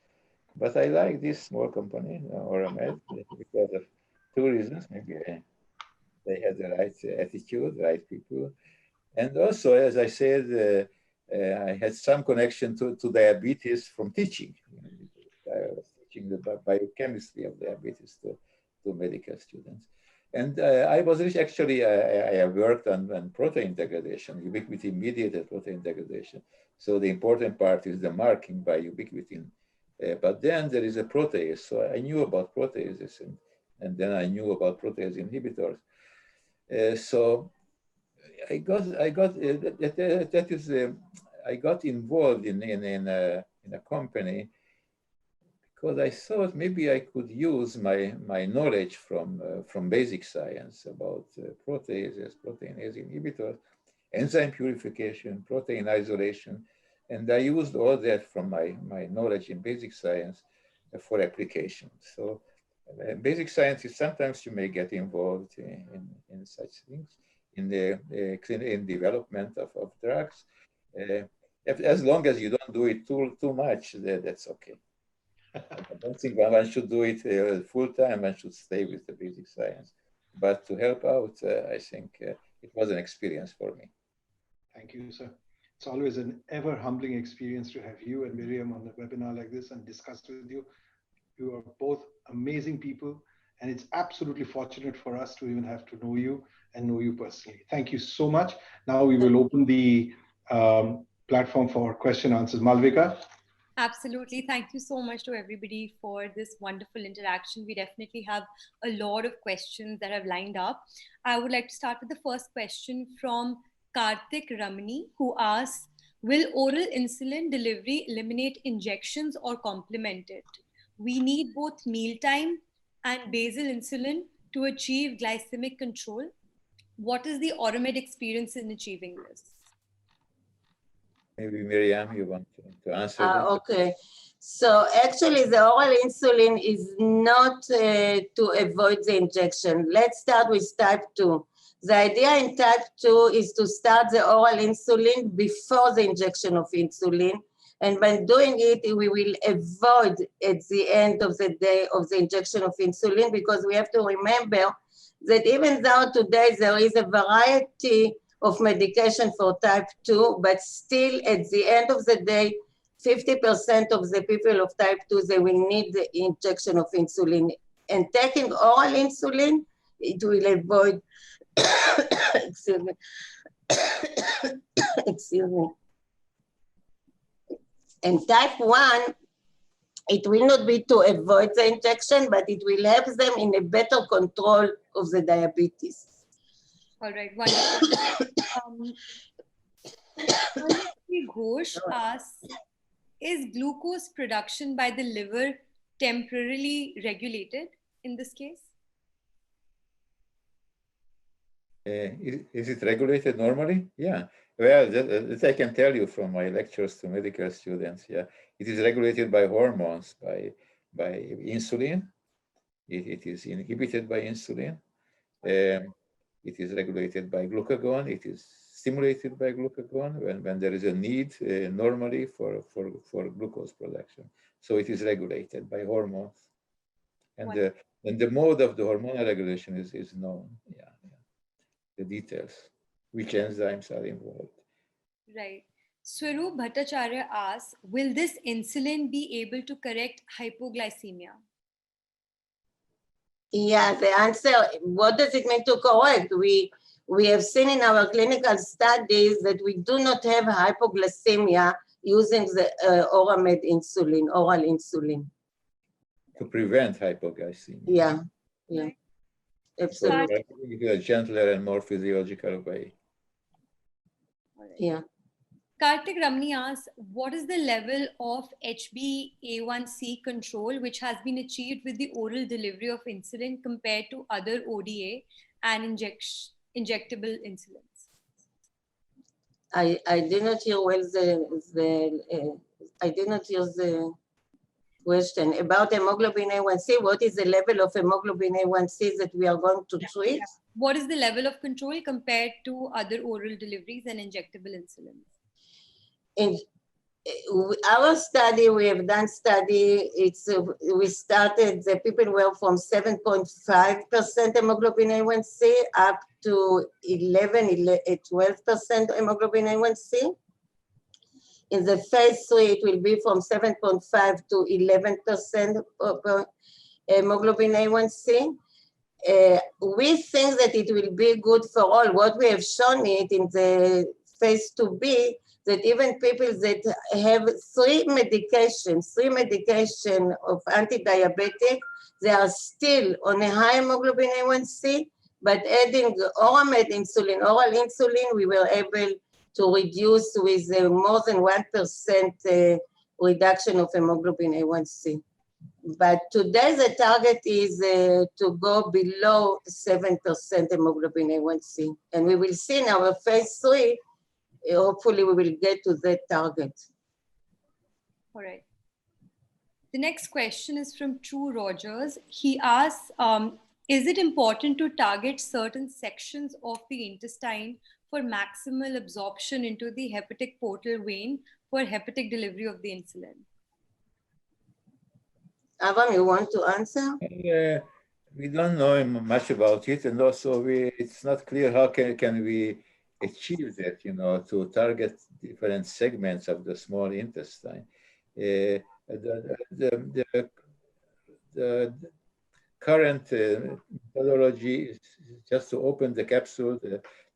but I like this small company, Oramed, because of two reasons. Maybe they had the right attitude, right people, and also, as I said, I had some connection to diabetes from teaching. I was teaching the biochemistry of diabetes to medical students. And I worked on protein degradation, ubiquitin-mediated protein degradation. So the important part is the marking by ubiquitin. But then there is a protease. So I knew about proteases, and then I knew about protease inhibitors. So I got involved in a company because I thought maybe I could use my knowledge from basic science about proteases, proteinase inhibitors, enzyme purification, protein isolation, and I used all that from my knowledge in basic science for application. So basic science is sometimes you may get involved in such things. In development of drugs, as long as you don't do it too much, that's okay. I don't think one should do it full time. One should stay with the basic science. But to help out, I think it was an experience for me. Thank you, sir. It's always an ever humbling experience to have you and Miriam on the webinar like this and discuss with you. You are both amazing people, and it's absolutely fortunate for us to even have to know you and know you personally. Thank you so much. Now we will open the platform for question answers. Malvika? Absolutely. Thank you so much to everybody for this wonderful interaction. We definitely have a lot of questions that have lined up. I would like to start with the first question from Karthik Ramani, who asks, will oral insulin delivery eliminate injections or complement it? We need both mealtime and basal insulin to achieve glycemic control. What is the Oramed experience in achieving this? Maybe Miriam, you want to answer this? Okay. So actually the oral insulin is not to avoid the injection. Let's start with type 2. The idea in type 2 is to start the oral insulin before the injection of insulin. And by doing it, we will avoid at the end of the day of the injection of insulin, because we have to remember that even though today there is a variety of medication for type 2, but still at the end of the day, 50% of the people of type 2, they will need the injection of insulin. And taking oral insulin, it will avoid, excuse me, excuse me. And type 1, it will not be to avoid the injection, but it will help them in a better control of the diabetes. All right, wonderful. Ghosh asks, is glucose production by the liver temporarily regulated in this case? Is it regulated normally? Yeah. Well, that I can tell you from my lectures to medical students. Yeah, it is regulated by hormones, by insulin. It is inhibited by insulin. It is regulated by glucagon. It is stimulated by glucagon when there is a need normally for glucose production. So it is regulated by hormones. And the mode of the hormonal regulation is known. Yeah. The details, which enzymes are involved. Right. Swaroop Bhattacharya asks, will this insulin be able to correct hypoglycemia? Yeah, the answer, what does it mean to correct? We have seen in our clinical studies that we do not have hypoglycemia using the Oramed insulin, oral insulin. To prevent hypoglycemia. Yeah, yeah. Right. Absolutely. In a gentler and more physiological way. Right. Yeah. Kartik Ramani asks, what is the level of HbA1c control which has been achieved with the oral delivery of insulin compared to other ODA and injectable insulins? I did not hear well I did not hear the question about hemoglobin A1c. What is the level of hemoglobin A1c that we are going to treat? Yeah. What is the level of control compared to other oral deliveries and injectable insulins? In our study, we have done study, we started, the people were from 7.5% hemoglobin A1c up to 12% hemoglobin A1c. In the phase 3, it will be from 7.5 to 11% hemoglobin A1c. We think that it will be good for all. What we have shown it in the phase 2b, that even people that have three medication of anti-diabetic, they are still on a high hemoglobin A1c, but adding Oramed insulin, oral insulin, we were able to reduce with more than 1% reduction of hemoglobin A1c. But today the target is to go below 7% hemoglobin A1c. And we will see in our phase 3, hopefully we will get to that target. All right. The next question is from True Rogers. He asks, is it important to target certain sections of the intestine for maximal absorption into the hepatic portal vein for hepatic delivery of the insulin? Avram, you want to answer? We don't know much about it, and also it's not clear how can we achieve that, to target different segments of the small intestine. The current methodology is just to open the capsule,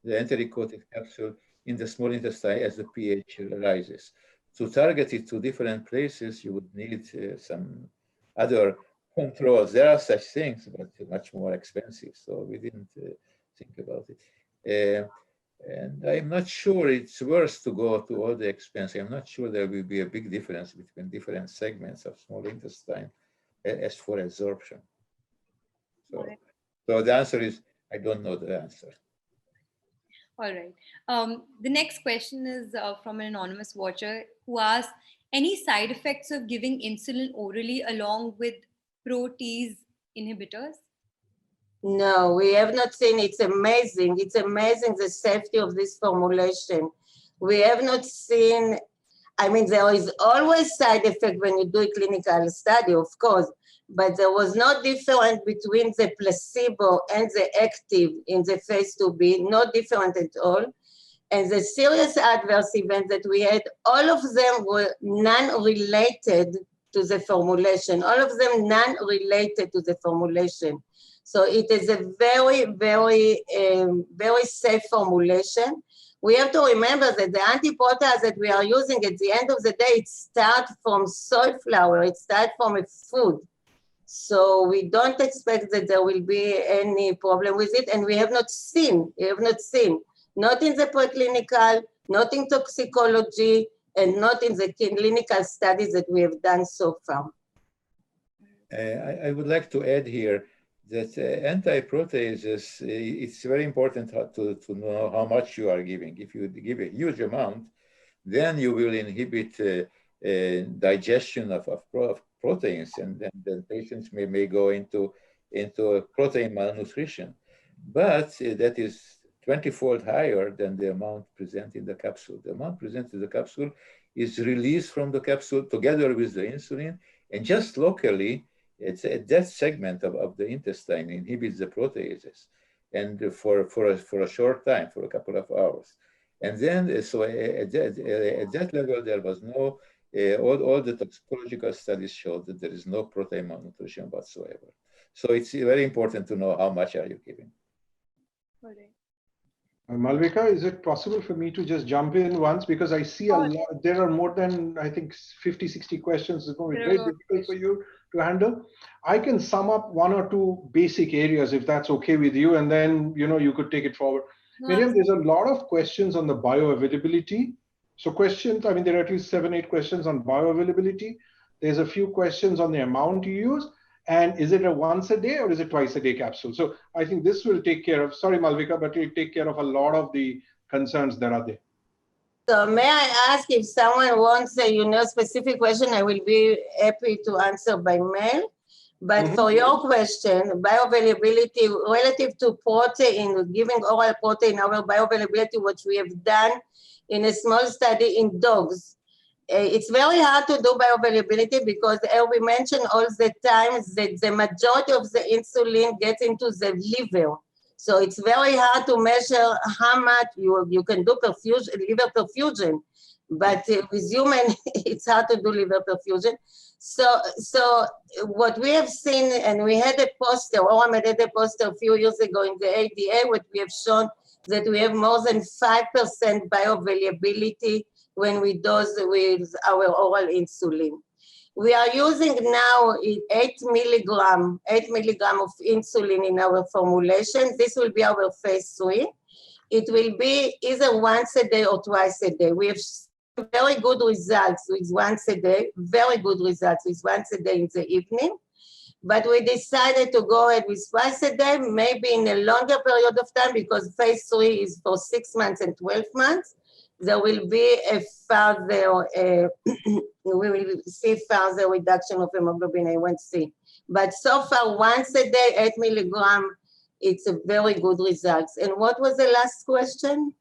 the enteric-coated capsule in the small intestine as the pH rises. To target it to different places, you would need some other controls. There are such things, but much more expensive. So we didn't think about it. And I'm not sure it's worth to go to all the expense. I'm not sure there will be a big difference between different segments of small intestine as for absorption. So the answer is, I don't know the answer. All right. The next question is from an anonymous watcher who asks, any side effects of giving insulin orally along with protease inhibitors? No, we have not seen. It's amazing. It's amazing the safety of this formulation. We have not seen, I mean, there is always side effect when you do a clinical study, of course, but there was no difference between the placebo and the active in the phase 2b, no different at all. And the serious adverse events that we had, all of them were non-related to the formulation, all of them non-related to the formulation. So it is a very, very, very safe formulation. We have to remember that the antiprotease that we are using at the end of the day, it starts from soy flour, it starts from a food. So we don't expect that there will be any problem with it. And we have not seen, not in the preclinical, not in toxicology, and not in the clinical studies that we have done so far. I would like to add here that antiproteases, it's very important to know how much you are giving. If you give a huge amount, then you will inhibit digestion of proteins, and then the patients may go into protein malnutrition. But that is 20-fold higher than the amount present in the capsule. The amount present in the capsule is released from the capsule together with the insulin, and just locally, it's that segment of the intestine inhibits the proteases, and for a short time, for a couple of hours. And then, so at that level, there was no, all the toxicological studies showed that there is no protein malnutrition whatsoever. So it's very important to know how much are you giving. Malvika, is it possible for me to just jump in once? Because I see a lot, there are more than, I think, 50, 60 questions. It's going to be very difficult for you to handle. I can sum up one or two basic areas, if that's okay with you, and then, you could take it forward. Miriam, there's a lot of questions on the bioavailability. So questions, I mean, there are at least 7, 8 questions on bioavailability. There's a few questions on the amount you use. And is it a once a day or is it twice a day capsule? So I think this will take care of, sorry, Malvika, but it will take care of a lot of the concerns that are there. So may I ask, if someone wants a specific question, I will be happy to answer by mail. But for your question, bioavailability relative to protein, giving oral protein, our bioavailability, which we have done in a small study in dogs. It's very hard to do bioavailability because, as we mentioned all the time, that the majority of the insulin gets into the liver. So it's very hard to measure how much you can do perfusion, liver perfusion. But with human, it's hard to do liver perfusion. So what we have seen, and we had a poster, Oramed had a poster a few years ago in the ADA, what we have shown that we have more than 5% bioavailability when we dose with our oral insulin. We are using now 8 milligram of insulin in our formulation. This will be our phase 3. It will be either once a day or twice a day. We have very good results with once a day, very good results with once a day in the evening. But we decided to go ahead with twice a day, maybe in a longer period of time, because phase 3 is for 6 months and 12 months. There will be a further, we will see further reduction of hemoglobin A1c. But so far, once a day, 8 milligram, it's a very good results. And what was the last question?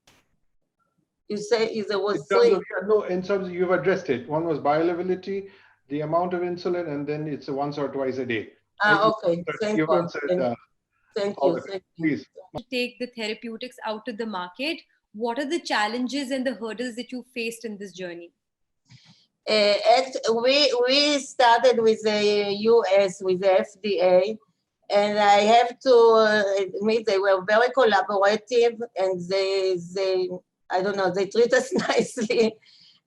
You say there was 3. No, in terms of, you've addressed it. One was bioavailability, the amount of insulin, and then it's a once or twice a day. Okay, thank you. Thank you. Please. To take the therapeutics out to the market, what are the challenges and the hurdles that you faced in this journey? We started with the US, with the FDA, and I have to admit they were very collaborative, and they I don't know, they treat us nicely.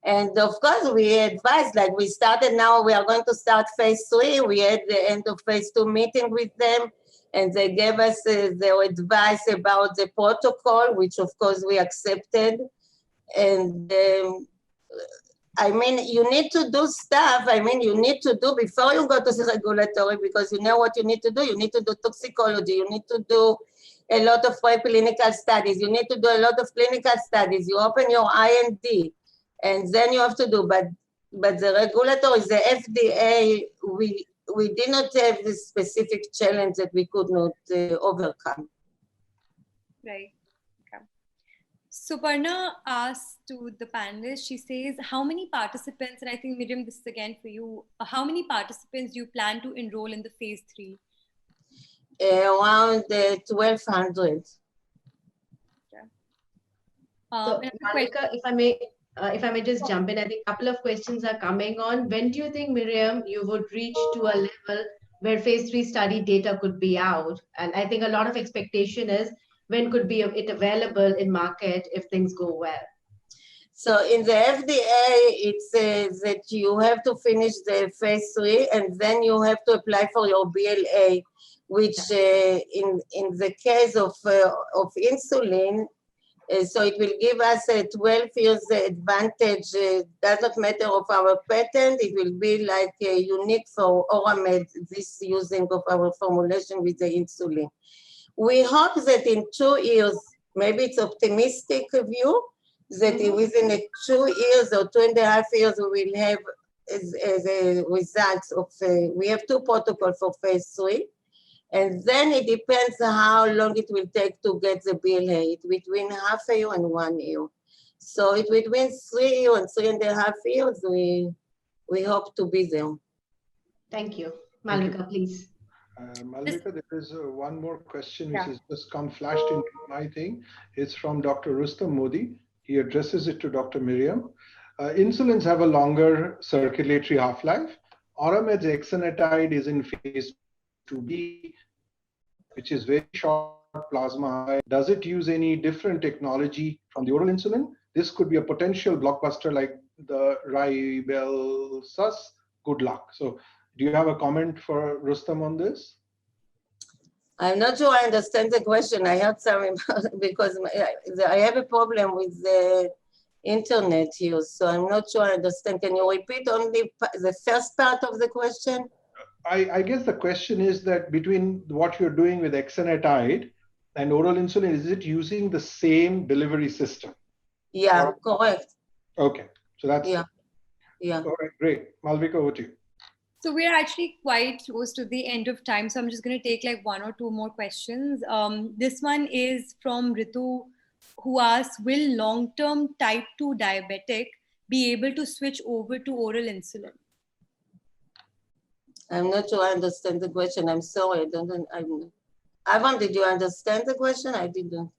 And of course, we advised, like we started now, we are going to start phase 3. We had the end of phase 2 meeting with them, and they gave us their advice about the protocol, which of course we accepted. And I mean, you need to do stuff. I mean, you need to do before you go to the regulatory, because you know what you need to do. You need to do toxicology. You need to do a lot of preclinical studies. You need to do a lot of clinical studies. You open your IND, and then you have to do. But the regulatory, the FDA, we did not have this specific challenge that we could not overcome. Right. Okay. So Parna asked to the panelists, she says, how many participants, and I think Miriam, this is again for you, how many participants do you plan to enroll in the phase 3? Around 1,200. Okay. So, Malvika, if I may just jump in, I think a couple of questions are coming on. When do you think, Miriam, you would reach to a level where phase 3 study data could be out? And I think a lot of expectation is when could be it available in market if things go well? So in the FDA, it says that you have to finish the phase 3 and then you have to apply for your BLA, which in the case of insulin, So it will give us a 12 years advantage. Does not matter of our patent. It will be like unique for Oramed, this using of our formulation with the insulin. We hope that in 2 years, maybe it's optimistic view, that within 2 years or 2.5 years, we will have the results of, we have 2 protocols for phase 3. And then it depends how long it will take to get the BLA. It's between half a year and 1 year. So it between 3 years and 3.5 years, we hope to be there. Thank you. Malvika, please. Malvika, there is one more question which has just come flashed into my thing. It's from Dr. Rustam Modi. He addresses it to Dr. Miriam. Insulins have a longer circulatory half-life. Oramed's exenatide is in phase 2B, which is very short plasma. Does it use any different technology from the oral insulin? This could be a potential blockbuster like the Ribelsus. Good luck. So do you have a comment for Rustam on this? I'm not sure I understand the question. I heard some because I have a problem with the internet here, so I'm not sure I understand. Can you repeat only the first part of the question? I guess the question is that between what you're doing with exenatide and oral insulin, is it using the same delivery system? Yeah, correct. Okay, so that's yeah. All right, great. Malvika, over to you. So we're actually quite close to the end of time. So I'm just going to take like 1 or 2 more questions. This one is from Ritu, who asks, will long-term type 2 diabetic be able to switch over to oral insulin? I'm not sure I understand the question. I'm sorry. Avram, did you understand the question? I didn't.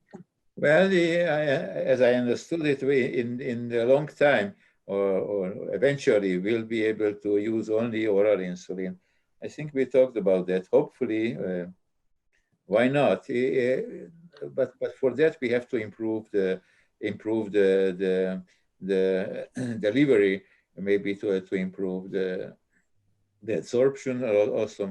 Well, as I understood it, in the long time, or eventually, we'll be able to use only oral insulin. I think we talked about that. Hopefully, why not? But for that, we have to improve the delivery, maybe to improve the absorption also,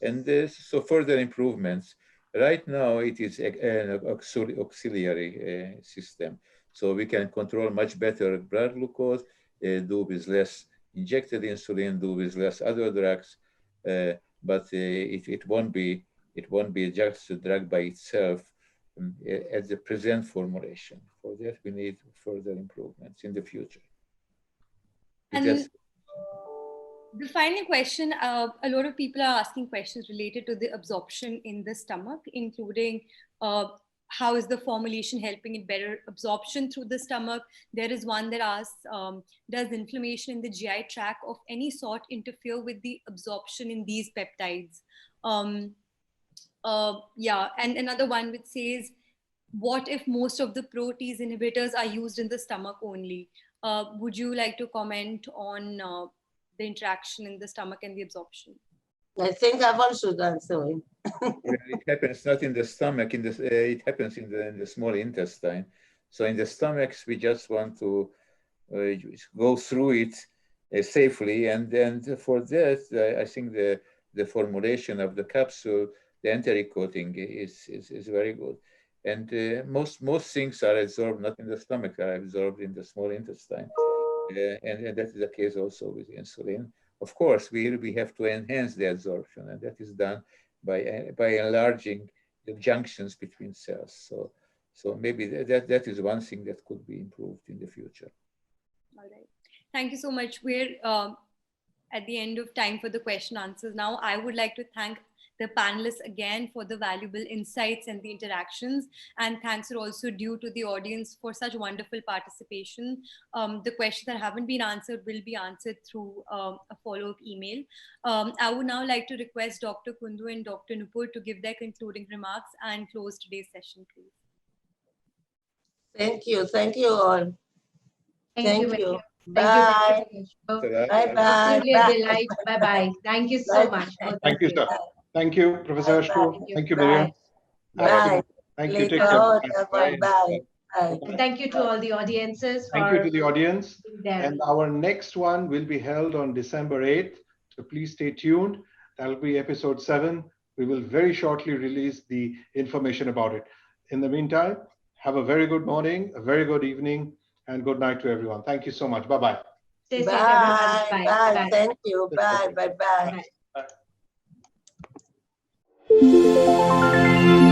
and so further improvements. Right now, it is an auxiliary system. So we can control much better blood glucose, do with less injected insulin, do with less other drugs, but it won't be just a drug by itself at the present formulation. For that, we need further improvements in the future. And the final question, a lot of people are asking questions related to the absorption in the stomach, including how is the formulation helping in better absorption through the stomach? There is one that asks, does inflammation in the GI tract of any sort interfere with the absorption in these peptides? And another one which says, what if most of the protease inhibitors are used in the stomach only? Would you like to comment on the interaction in the stomach and the absorption? I think Avram should answer it. It happens not in the stomach, it happens in the small intestine. So in the stomachs, we just want to go through it safely. And then for that, I think the formulation of the capsule, the enteric coating is very good. And most things are absorbed not in the stomach, are absorbed in the small intestine. And that is the case also with insulin. Of course, we have to enhance the absorption, and that is done by enlarging the junctions between cells. So maybe that is one thing that could be improved in the future. All right. Thank you so much. We're at the end of time for the question answers now. I would like to thank the panelists again for the valuable insights and the interactions. And thanks are also due to the audience for such wonderful participation. The questions that haven't been answered will be answered through a follow-up email. I would now like to request Dr. Kundu and Dr. Nupur to give their concluding remarks and close today's session, please. Thank you. Thank you all. Thank you. Bye. Bye-bye. Bye. Absolutely a delight. Bye-bye. Thank you so much. Thank you, sir. Thank you, Professor Hershko. Thank you, Miriam. Bye. Thank you. Take care. Bye. Bye. And thank you to all the audiences. Thank you to the audience. There. And our next one will be held on December 8th. So please stay tuned. That'll be episode 7. We will very shortly release the information about it. In the meantime, Have a very good morning, a very good evening, and good night to everyone. Thank you so much. Bye-bye. Stay safe, everyone. Bye. Bye. Bye. Thank you. Bye. Bye. Bye. Bye. Bye.